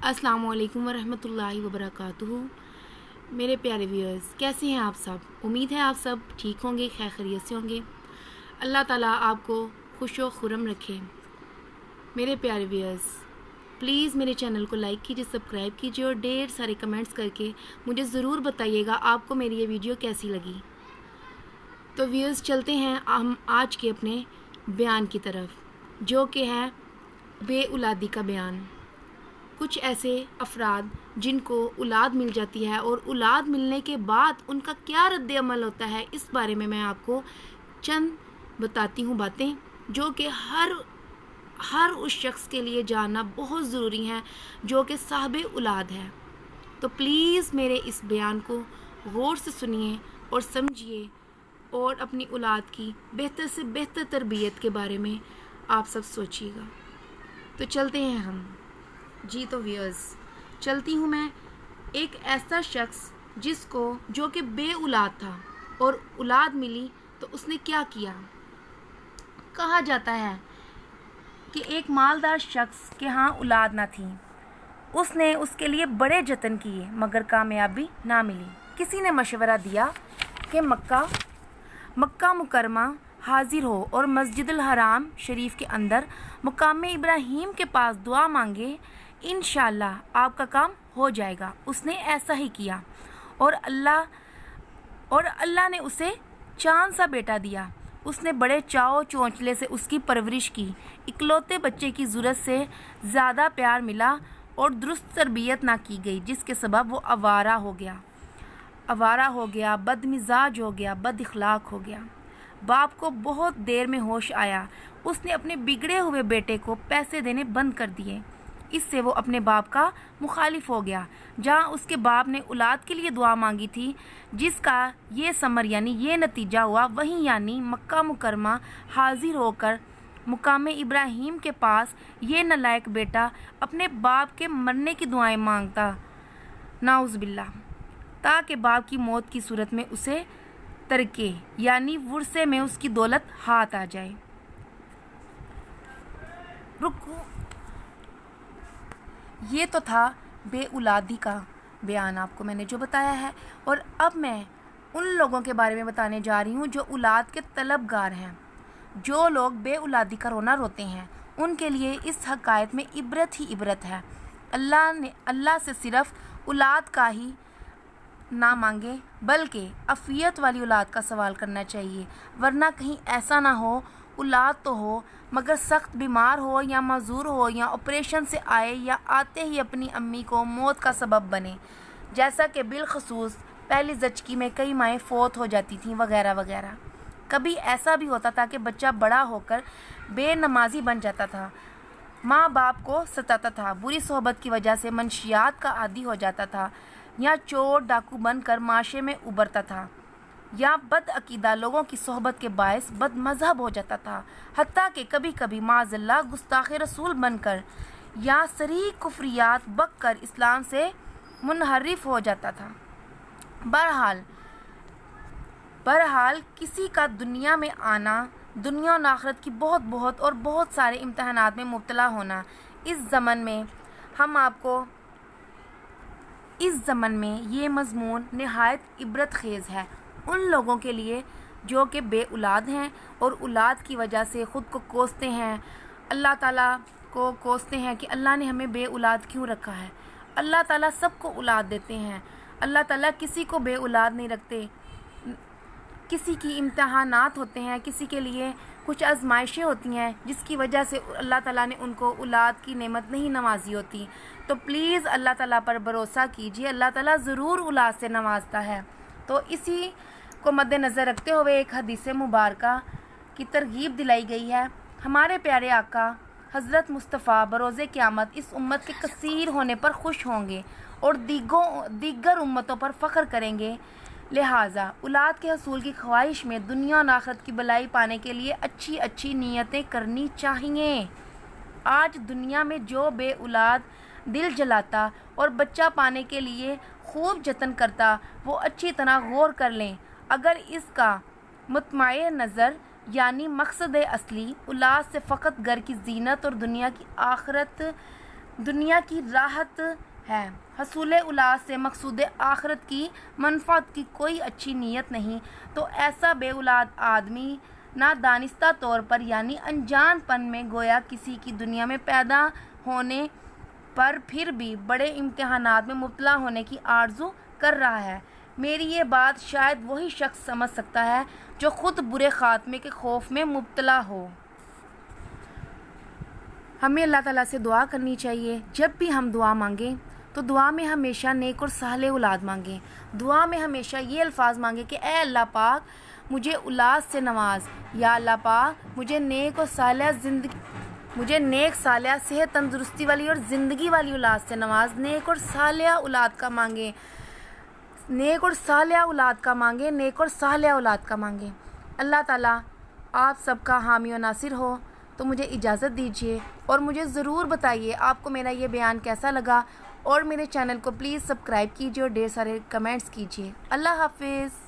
अस्सलाम वालेकुम वरहमतुल्लाहि वबरकातुहू। मेरे प्यारे व्यूअर्स, कैसे हैं आप सब? उम्मीद है आप सब ठीक होंगे, खैर खैरियत से होंगे। अल्लाह ताला आपको खुशो खुरम रखे। मेरे प्यारे व्यूअर्स, प्लीज़ मेरे चैनल को लाइक कीजिए, सब्सक्राइब कीजिए और ढेर सारे कमेंट्स करके मुझे ज़रूर बताइएगा आपको मेरी ये वीडियो कैसी लगी। तो व्यूअर्स, चलते हैं हम आज के अपने बयान की तरफ, जो कि है बेऔलादी का बयान। कुछ ऐसे अफराद जिनको औलाद मिल जाती है और औलाद मिलने के बाद उनका क्या रद्द अमल होता है, इस बारे में मैं आपको चंद बताती हूँ बातें, जो कि हर उस शख्स के लिए जानना बहुत ज़रूरी है जो कि साहिब औलाद है। तो प्लीज़ मेरे इस बयान को गौर से सुनिए और समझिए और औलाद औलाद की बेहतर से बेहतर तरबियत के बारे में आप सब सोचिएगा। तो चलते हैं हम। जी तो व्यूअर्स, चलती हूँ मैं। एक ऐसा शख्स जो कि बे औलाद था और औलाद मिली तो उसने क्या किया। कहा जाता है कि एक मालदार शख्स के यहाँ औलाद ना थी। उसने उसके लिए बड़े जतन किए मगर कामयाबी ना मिली। किसी ने मशवरा दिया कि मक्का मुकरमा हाजिर हो और मस्जिदुल हराम शरीफ के अंदर मुकाम इब्राहीम के पास दुआ मांगे, इंशाअल्लाह आपका काम हो जाएगा। उसने ऐसा ही किया और अल्लाह ने उसे चांद सा बेटा दिया। उसने बड़े चाव चौंचले से उसकी परवरिश की। इकलौते बच्चे की ज़रूरत से ज़्यादा प्यार मिला और दुरुस्त तरबियत ना की गई, जिसके सबब वो आवारा हो गया, बदमिजाज हो गया, बद इखलाक हो गया। बाप को बहुत देर में होश आया। उसने अपने बिगड़े हुए बेटे को पैसे देने बंद कर दिए। इससे वो अपने बाप का मुखालिफ हो गया। जहाँ उसके बाप ने औलाद के लिए दुआ मांगी थी, जिसका ये समर यानी ये नतीजा हुआ, वहीं यानी मक्का मुकरमा हाजिर होकर मुकाम इब्राहीम के पास ये नालायक बेटा अपने बाप के मरने की दुआएं मांगता, नाउज़ बिल्लाह, ताकि बाप की मौत की सूरत में उसे तरके यानी वुरसे में उसकी दौलत हाथ आ जाए। रुको, ये तो था बेऔलादी का बयान, आपको मैंने जो बताया है। और अब मैं उन लोगों के बारे में बताने जा रही हूँ जो औलाद के तलबगार हैं। जो लोग बेऔलादी का रोना रोते हैं, उनके लिए इस हकायत में इबरत ही इबरत है। अल्लाह से सिर्फ औलाद का ही ना मांगे, बल्कि अफियत वाली औलाद का सवाल करना चाहिए, वरना कहीं ऐसा ना हो औलाद तो हो मगर सख्त बीमार हो या मजूर हो या ऑपरेशन से आए या आते ही अपनी अम्मी को मौत का सबब बने, जैसा कि बिलखसूस पहली ज़चगी में कई माएँ फौत हो जाती थीं वगैरह वगैरह। कभी ऐसा भी होता था कि बच्चा बड़ा होकर बेनमाजी बन जाता था, माँ बाप को सताता था, बुरी सोहबत की वजह से मंशियात का आदी हो जाता था, या चोर डाकू बनकर माशरे में उभरता था, या बदअकीदा लोगों की सोहबत के बायस बदमज़हब हो जाता था, हत्ता कि कभी कभी माज़अल्लाह गुस्ताख़ रसूल बनकर या सरी कुफ्रियात बककर इस्लाम से मुनहरिफ हो जाता था। बहरहाल किसी का दुनिया में आना, दुनिया और आखिरत की बहुत सारे इम्तहानात में मुब्तला होना, इस ज़मन में ये मज़मून निहायत इबरत खेज़ है उन लोगों के लिए जो कि बे औलाद हैं और औलाद की वजह से ख़ुद को कोसते हैं, अल्लाह ताला को कोसते हैं कि अल्लाह ने हमें बे औलाद क्यों रखा है। अल्लाह ताला सबको औलाद देते हैं, अल्लाह ताला किसी को बे औलाद नहीं रखते। किसी की इम्तहानात होते हैं, किसी के लिए कुछ आजमाइशें होती हैं, जिसकी वजह से अल्लाह ताला ने उनको औलाद की नेमत नहीं नवाजी होती। तो प्लीज़ अल्लाह ताला पर भरोसा कीजिए, अल्लाह ताला ज़रूर औलाद से नवाजता है। तो इसी को मद्देनज़र रखते हुए एक हदीस मुबारका की तरगीब दिलाई गई है। हमारे प्यारे आका हज़रत मुस्तफ़ा बरोज़े क़यामत इस उम्मत के कसीर होने पर खुश होंगे और दीगर उम्मतों पर फ़ख्र करेंगे। लिहाजा औलाद के हसूल की ख्वाहिश में दुनिया और आखिरत की भलाई पाने के लिए अच्छी अच्छी नीयतें करनी चाहिए। आज दुनिया में जो बे औलाद दिल जलाता और बच्चा पाने के लिए खूब जतन करता, वो अच्छी तरह गौर कर लें। अगर इसका मुतमाए नज़र यानी मकसद असली औलाद से फ़कत घर की जीनत और दुनिया की आखिरत دنیا کی راحت ہے۔ حصول اولاد سے مقصود آخرت کی منفعت کی کوئی اچھی نیت نہیں تو ایسا بے اولاد آدمی نادانستہ طور پر یعنی انجان پن میں گویا کسی کی دنیا میں پیدا ہونے پر پھر بھی بڑے امتحانات میں مبتلا ہونے کی آرزو کر رہا ہے۔ میری یہ بات شاید وہی شخص سمجھ سکتا ہے جو خود برے خاتمے کے خوف میں مبتلا ہو۔ ہمیں اللہ تعالیٰ سے دعا کرنی چاہیے۔ جب بھی ہم دعا مانگیں تو دعا میں ہمیشہ نیک اور صالح اولاد مانگیں۔ دعا میں ہمیشہ یہ الفاظ مانگیں کہ اے اللہ پاک مجھے اولاد سے نواز، یا اللہ پاک مجھے نیک اور صالح صحت تندرستی والی اور زندگی والی اولاد سے نواز۔ نیک اور صالح اولاد کا مانگیں، نیک اور صالح اولاد کا مانگیں، نیک اور صالح اولاد کا مانگیں۔ اللہ تعالیٰ آپ سب کا حامی و ناصر ہو۔ تو مجھے اجازت دیجیے اور مجھے ضرور بتائیے آپ کو میرا یہ بیان کیسا لگا، اور میرے چینل کو پلیز سبسکرائب کیجیے اور ڈھیر سارے کمنٹس کیجیے۔ اللہ حافظ۔